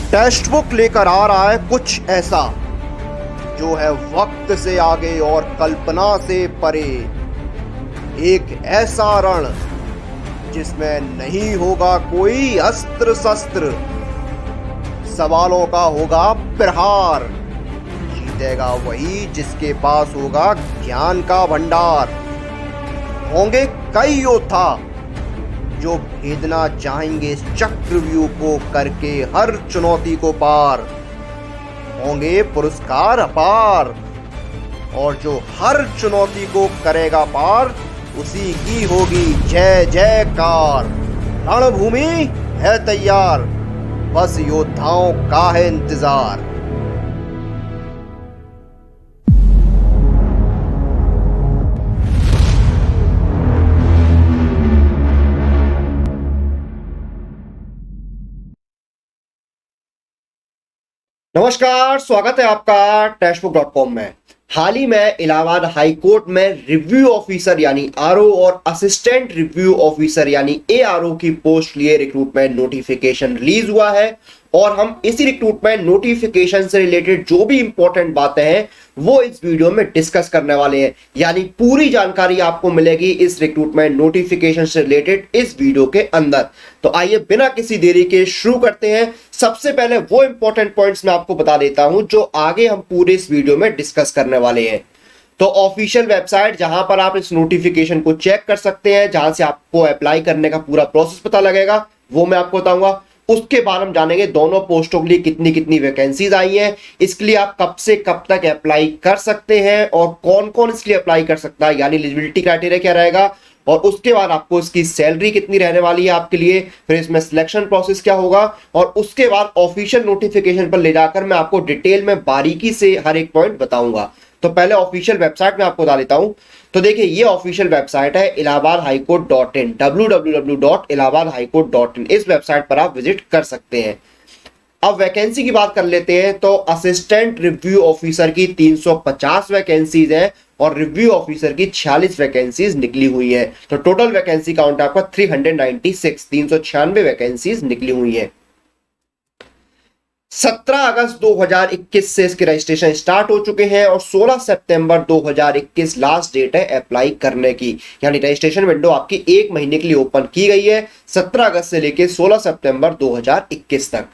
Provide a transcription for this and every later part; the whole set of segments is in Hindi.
टेक्स्ट बुक लेकर आ रहा है कुछ ऐसा जो है वक्त से आगे और कल्पना से परे। एक ऐसा रण जिसमें नहीं होगा कोई अस्त्र शस्त्र, सवालों का होगा प्रहार। जीतेगा वही जिसके पास होगा ज्ञान का भंडार। होंगे कई योद्धा जो भेदना चाहेंगे इस चक्रव्यूह को करके हर चुनौती को पार। होंगे पुरस्कार अपार और जो हर चुनौती को करेगा पार उसी की होगी जय जयकार। रणभूमि है तैयार, बस योद्धाओं का है इंतजार। नमस्कार, स्वागत है आपका टेक्स्टबुक.com में। हाल ही में इलाहाबाद हाई कोर्ट में रिव्यू ऑफिसर यानी आरओ और असिस्टेंट रिव्यू ऑफिसर यानी एआरओ की पोस्ट लिए रिक्रूटमेंट नोटिफिकेशन रिलीज हुआ है और हम इसी रिक्रूटमेंट नोटिफिकेशन से रिलेटेड जो भी इंपॉर्टेंट बातें हैं वो इस वीडियो में डिस्कस करने वाले हैं। यानी पूरी जानकारी आपको मिलेगी इस रिक्रूटमेंट नोटिफिकेशन से रिलेटेड इस वीडियो के अंदर। तो आइए बिना किसी देरी के शुरू करते हैं। सबसे पहले वो इंपॉर्टेंट पॉइंट्स मैं आपको बता देता हूं जो आगे हम पूरे इस वीडियो में डिस्कस करने वाले हैं। तो ऑफिशियल वेबसाइट जहां पर आप इस नोटिफिकेशन को चेक कर सकते हैं, जहां से आपको अप्लाई करने का पूरा प्रोसेस पता लगेगा, वो मैं आपको बताऊंगा। उसके बाद हम जानेंगे दोनों पोस्टों के लिए कितनी कितनी वैकेंसीज आई हैं, इसके लिए आप कब से कब तक अप्लाई कर सकते हैं और कौन कौन इसके लिए अप्लाई कर सकता है, यानी एलिजिबिलिटी क्राइटेरिया क्या रहेगा, और उसके बाद आपको इसकी सैलरी कितनी रहने वाली है आपके लिए, फिर इसमें सिलेक्शन प्रोसेस क्या होगा, और उसके बाद ऑफिशियल नोटिफिकेशन पर ले जाकर मैं आपको डिटेल में बारीकी से हर एक पॉइंट बताऊंगा। तो पहले ऑफिशियल वेबसाइट में आपको बता देता हूं। तो देखिए ये ऑफिशियल वेबसाइट है illahabadhighcourt.in, www.illahabadhighcourt.in। इस वेबसाइट पर आप विजिट कर सकते हैं। अब वैकेंसी की बात कर लेते हैं। तो असिस्टेंट रिव्यू ऑफिसर की 350 वैकेंसीज हैं और रिव्यू ऑफिसर की 46 वैकेंसीज निकली हुई हैं। तो टोटल वैकेंसी काउंट आपका 396 वैकेंसीज निकली हुई है। 17 अगस्त 2021 से इसके रजिस्ट्रेशन स्टार्ट हो चुके हैं और 16 सितंबर 2021 लास्ट डेट है अप्लाई करने की। यानी रजिस्ट्रेशन विंडो आपकी एक महीने के लिए ओपन की गई है, 17 अगस्त से लेकर 16 सितंबर 2021 तक।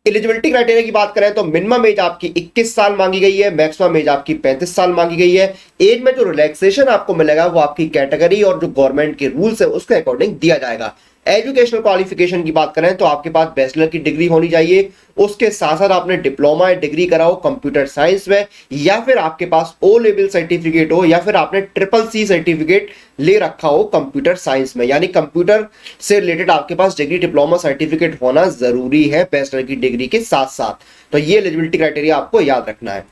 एलिजिबिलिटी क्राइटेरिया की बात करें तो मिनिमम एज आपकी 21 साल मांगी गई है, मैक्सिमम एज आपकी 35 साल मांगी गई है। एज में जो रिलैक्सेशन आपको मिलेगा वो आपकी कैटेगरी और जो गवर्नमेंट के रूल्स है उसके अकॉर्डिंग दिया जाएगा। एजुकेशनल क्वालिफिकेशन की बात करें तो आपके पास बैचलर की डिग्री होनी चाहिए, उसके साथ साथ आपने डिप्लोमा या डिग्री करा हो कंप्यूटर साइंस में, या फिर आपके पास ओ लेवल सर्टिफिकेट हो, या फिर आपने CCC सर्टिफिकेट ले रखा हो कंप्यूटर साइंस में। यानी कंप्यूटर से रिलेटेड आपके पास डिग्री डिप्लोमा सर्टिफिकेट होना जरूरी है बैचलर की डिग्री के साथ साथ। तो ये एलिजिबिलिटी क्राइटेरिया आपको याद रखना है।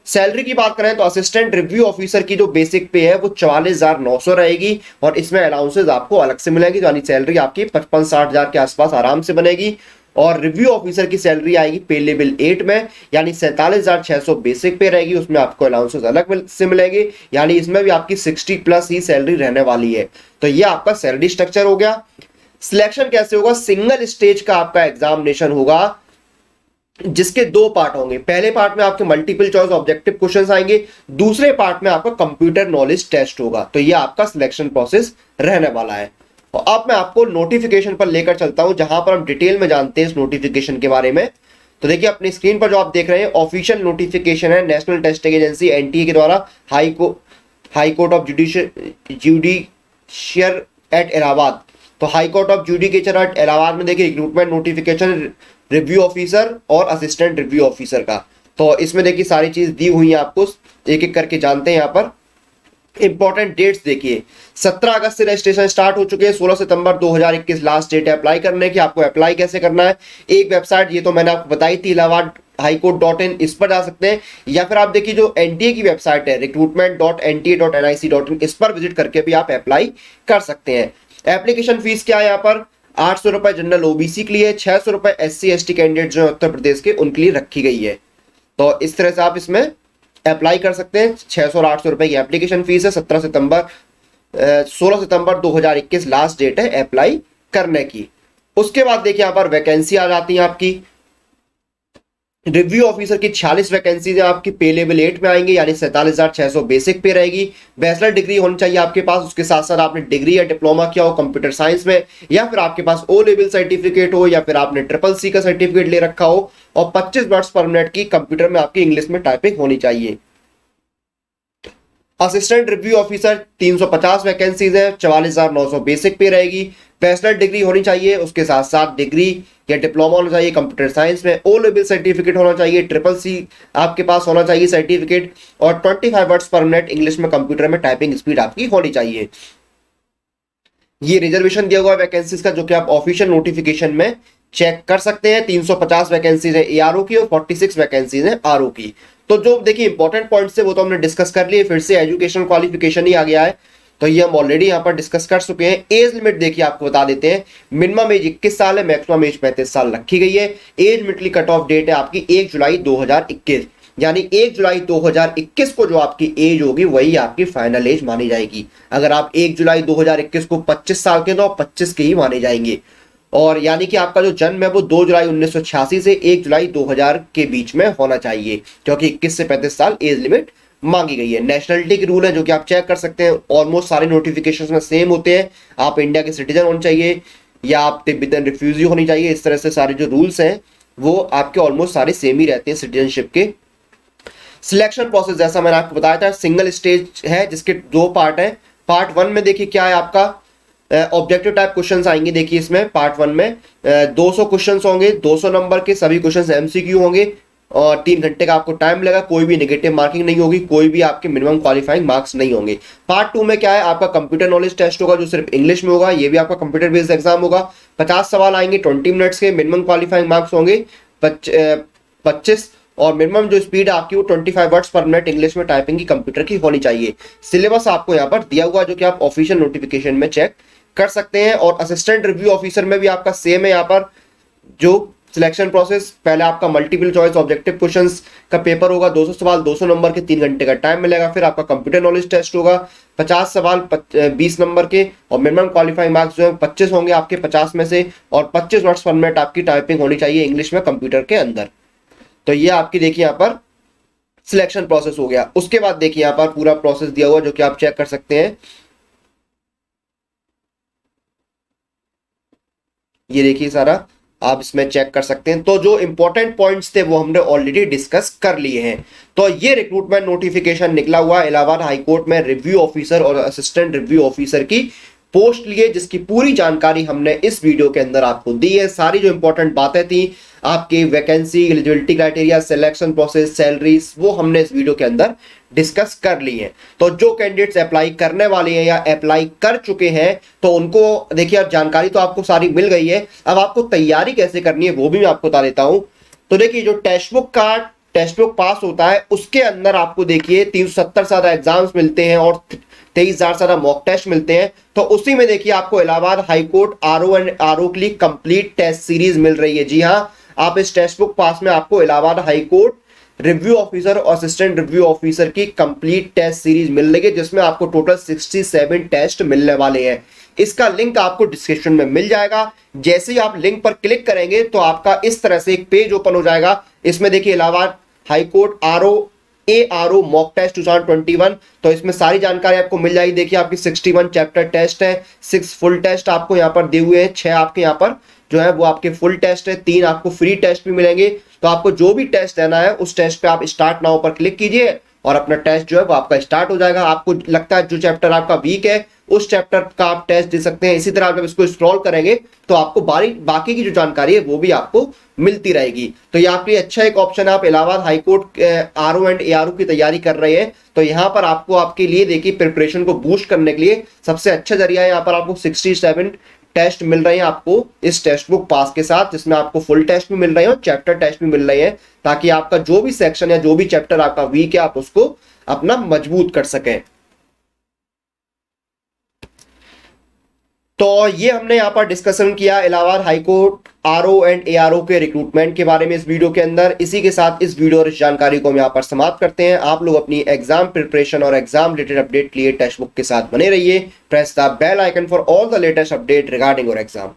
सैलरी की बात करें तो असिस्टेंट रिव्यू ऑफिसर की जो बेसिक पे है वो 44,900 रहेगी और इसमें अलाउंसेस आपको अलग से मिलेगी। यानी सैलरी आपकी 55-60 हजार के आसपास आराम से बनेगी। और रिव्यू ऑफिसर की सैलरी आएगी पे लेवल 8 में, यानी 47,600 बेसिक पे रहेगी, उसमें आपको अलाउंसेस अलग से मिलेगी। यानी इसमें भी आपकी 60+ ही सैलरी रहने वाली है। तो ये आपका सैलरी स्ट्रक्चर हो गया। सिलेक्शन कैसे होगा? सिंगल स्टेज का आपका एग्जामिनेशन होगा जिसके दो पार्ट होंगे। पहले पार्ट में आपके मल्टीपल चॉइस ऑब्जेक्टिव क्वेश्चंस आएंगे, दूसरे पार्ट में आपका कंप्यूटर नॉलेज टेस्ट होगा। तो ये आपका सिलेक्शन प्रोसेस रहने वाला है। और अब मैं आपको नोटिफिकेशन पर लेकर चलता हूं जहां पर हम डिटेल में जानते हैं इस नोटिफिकेशन के बारे में। तो देखिए अपनी स्क्रीन पर जो आप देख रहे हैं ऑफिशियल नोटिफिकेशन है नेशनल टेस्टिंग एजेंसी NTA के द्वारा high court of judicature at Allahabad. तो high court of judicature at Allahabad में देखिए रिक्रूटमेंट नोटिफिकेशन रिव्यू ऑफिसर और असिस्टेंट रिव्यू ऑफिसर का। तो इसमें देखिए सारी चीज दी हुई है, आपको एक एक करके जानते हैं। यहाँ पर इंपॉर्टेंट डेट्स देखिए, 17 अगस्त से रजिस्ट्रेशन स्टार्ट हो चुके हैं, 16 सितंबर 2021 लास्ट डेट है अप्लाई करने की। आपको अप्लाई कैसे करना है? एक वेबसाइट ये तो मैंने आपको बताई थी illahabadhighcourt.in, इस पर जा सकते हैं, या फिर आप देखिए जो NTA की वेबसाइट है recruitment.nta.nic.in, इस पर विजिट करके भी आप अप्लाई कर सकते हैं। एप्लीकेशन फीस क्या है यहाँ पर? 800 रुपए जनरल OBC के लिए, 600 रुपए SC/ST कैंडिडेट जो उत्तर प्रदेश के उनके लिए रखी गई है। तो इस तरह से आप इसमें अप्लाई कर सकते हैं। 600 और 800 रुपए की एप्लीकेशन फीस है। 16 सितंबर 2021 लास्ट डेट है अप्लाई करने की। उसके बाद देखिए यहाँ पर वैकेंसी आ जाती है आपकी। रिव्यू ऑफिसर की 46 वैकेंसीज है आपकी, पे लेवल 8 में आएंगे, यानी 47,600 बेसिक पे रहेगी। बैचलर डिग्री होनी चाहिए आपके पास, उसके साथ साथ आपने डिग्री या डिप्लोमा किया हो कंप्यूटर साइंस में, या फिर आपके पास ओ लेवल सर्टिफिकेट हो, या फिर आपने CCC का सर्टिफिकेट ले रखा हो, और 25 वर्ड्स पर मिनट की कंप्यूटर में आपकी इंग्लिश में टाइपिंग होनी चाहिए। असिस्टेंट रिव्यू ऑफिसर 350 वैकेंसीज है, 44,900 बेसिक पे रहेगी। बैचलर डिग्री होनी चाहिए, उसके साथ साथ डिग्री या डिप्लोमा होना चाहिए कंप्यूटर साइंस में, ओ लेवल सर्टिफिकेट होना चाहिए, CCC आपके पास होना चाहिए सर्टिफिकेट, और 25 वर्ड्स पर मिनट इंग्लिश में कंप्यूटर में टाइपिंग स्पीड आपकी होनी चाहिए। ये रिजर्वेशन दिया हुआ है वैकेंसीज का, जो कि आप ऑफिशियल नोटिफिकेशन में चेक कर सकते हैं। 350 वैकेंसीज है ARO की और 46 वैकेंसीज है RO की। तो जो देखिए इंपॉर्टेंट पॉइंट्स है वो तो हमने डिस्कस कर लिए, फिर से एजुकेशन क्वालिफिकेशन ही आ गया है, तो ये हम ऑलरेडी यहाँ पर डिस्कस कर चुके हैं। एज लिमिट देखिए आपको बता देते हैं, मिनिमम एज 21 साल है, मैक्सिमम एज 35 साल रखी गई है। एज लिमिटली कट ऑफ डेट है आपकी 1 जुलाई 2021, यानी 1 जुलाई 2021 को जो आपकी एज होगी वही आपकी फाइनल एज मानी जाएगी। अगर आप 1 जुलाई 2021 को 25 साल के, तो 25 के ही माने जाएंगे। और यानी कि आपका जो जन्म है वो 2 जुलाई 1986 से 1 जुलाई 2000 के बीच में होना चाहिए, क्योंकि 21 से 35 साल एज लिमिट मांगी गई है। नेशनलिटी के रूल है जो कि आप चेक कर सकते हैं, ऑलमोस्ट सारे नोटिफिकेशंस में सेम होते हैं। आप इंडिया के सिटीजन होने चाहिए या आप तिब्बतन रिफ्यूजी होनी चाहिए, इस तरह से सारे जो रूल्स हैं वो आपके ऑलमोस्ट सारे सेम ही रहते हैं सिटीजनशिप के। सिलेक्शन प्रोसेस जैसा मैंने आपको बताया था, सिंगल स्टेज है जिसके 2 पार्ट हैं। पार्ट 1 में देखिए क्या है आपका ऑब्जेक्टिव टाइप क्वेश्चंस आएंगे। देखिए इसमें पार्ट 1 में 200 क्वेश्चंस होंगे, 200 नंबर के सभी क्वेश्चंस MCQ होंगे, और 3 घंटे का आपको टाइम लगेगा। कोई भी नेगेटिव मार्किंग नहीं होगी, कोई भी आपके मिनिमम क्वालिफाइंग मार्क्स नहीं होंगे। पार्ट 2 में क्या है आपका कंप्यूटर नॉलेज टेस्ट होगा, जो सिर्फ इंग्लिश में होगा, ये भी आपका कंप्यूटर बेस्ड एग्जाम होगा। 50 सवाल आएंगे, 20 मिनट्स के, मिनिमम क्वालिफाइंग मार्क्स होंगे 25, और मिनिमम जो स्पीड आपकी वो 25 वर्ड्स पर मिनट इंग्लिश में टाइपिंग की कंप्यूटर की होनी चाहिए। सिलेबस आपको यहाँ पर दिया हुआ जो कि आप ऑफिशियल नोटिफिकेशन में चेक कर सकते हैं। और असिस्टेंट रिव्यू ऑफिसर में भी आपका सेम है, यहाँ पर जो सिलेक्शन प्रोसेस, पहले आपका मल्टीपल चॉइस ऑब्जेक्टिव क्वेश्चंस का पेपर होगा, 200 सवाल 200 नंबर के, 3 घंटे का टाइम मिलेगा। फिर आपका कंप्यूटर नॉलेज टेस्ट होगा 50 सवाल 20 नंबर के, और मिनिमम क्वालिफाइंग मार्क्स जो है 25 होंगे आपके 50 में से, और 25 वर्ड्स पर मिनट आपकी टाइपिंग होनी चाहिए इंग्लिश में कंप्यूटर के अंदर। तो ये आपकी देखिए यहाँ पर सिलेक्शन प्रोसेस हो गया। उसके बाद देखिए यहाँ पर पूरा प्रोसेस दिया हुआ जो कि आप चेक कर सकते हैं। ये देखिए सारा आप इसमें चेक कर सकते हैं। तो जो इंपॉर्टेंट पॉइंट्स थे वो हमने ऑलरेडी डिस्कस कर लिए हैं। तो ये रिक्रूटमेंट नोटिफिकेशन निकला हुआ इलाहाबाद हाई कोर्ट में रिव्यू ऑफिसर और असिस्टेंट रिव्यू ऑफिसर की पोस्ट लिए, जिसकी पूरी जानकारी हमने इस वीडियो के अंदर आपको दी है। सारी जो इंपॉर्टेंट बातें थी आपकी vacancy, eligibility criteria, selection process, salaries, वो हमने इस वीडियो के अंदर डिस्कस कर ली है। तो जो कैंडिडेट्स अप्लाई करने वाले हैं या अप्लाई कर चुके हैं तो उनको देखिए अब जानकारी तो आपको सारी मिल गई है। अब आपको तैयारी कैसे करनी है वो भी मैं आपको बता देता हूं। तो देखिए जो टेक्स्ट बुक पास होता है उसके अंदर आपको देखिए 370 ज्यादा एग्जाम्स मिलते हैं और 23,000 ज्यादा मॉक टेस्ट मिलते हैं। तो उसी में देखिए आपको Allahabad high court RO and RO के लिए कंप्लीट टेस्ट सीरीज मिल रही है। जी हाँ, आप इस टेक्स्ट बुक पास में आपको Allahabad high court review officer और असिस्टेंट रिव्यू ऑफिसर की कंप्लीट टेस्ट सीरीज मिल रही है, जिसमें आपको टोटल 67 टेस्ट मिलने वाले हैं। इसका लिंक आपको डिस्क्रिप्शन में मिल जाएगा। जैसे ही आप लिंक पर क्लिक करेंगे तो आपका इस तरह से एक पेज ओपन हो जाएगा। इसमें देखिए Allahabad high court ARO mock test 2021, तो इसमें सारी जानकारी आपको मिल जाएगी। देखिए आपकी 61 चैप्टर टेस्ट है, 6 फुल टेस्ट आपको यहाँ पर दिए हुए हैं, 6 आपके यहाँ पर जो है वो आपके फुल टेस्ट है, 3 आपको फ्री टेस्ट भी मिलेंगे। तो आपको जो भी टेस्ट देना है उस टेस्ट पे आप स्टार्ट नाउ पर क्लिक कीजिए और अपना टेस्ट जो है वो आपका स्टार्ट हो जाएगा। आपको लगता है जो चैप्टर आपका वीक है उस चैप्टर का आप टेस्ट दे सकते हैं। इसी तरह आप जब इसको स्क्रॉल करेंगे तो आपको बाकी की जो जानकारी है वो भी आपको मिलती रहेगी। तो ये आपके लिए अच्छा एक ऑप्शन है। आप Allahabad high court RO and ARO की तैयारी कर रहे हैं तो यहाँ पर आपको आपके लिए देखिए प्रिपरेशन को बूस्ट करने के लिए सबसे अच्छा जरिया है। यहाँ पर आपको 67 टेस्ट मिल रहे हैं आपको इस टेक्स्ट बुक पास के साथ, जिसमें आपको फुल टेस्ट भी मिल रहे हैं और चैप्टर टेस्ट भी मिल रहे हैं, ताकि आपका जो भी सेक्शन या जो भी चैप्टर आपका वीक है आप उसको अपना मजबूत कर सकें। तो ये हमने यहाँ पर डिस्कशन किया Allahabad high court RO and ARO के रिक्रूटमेंट के बारे में इस वीडियो के अंदर। इसी के साथ इस वीडियो और इस जानकारी को हम यहाँ पर समाप्त करते हैं। आप लोग अपनी एग्जाम प्रिपरेशन और एग्जाम रिलेटेड अपडेट के लिए टेक्स्ट बुक के साथ बने रहिए। Press the bell icon for all the latest update regarding your exam.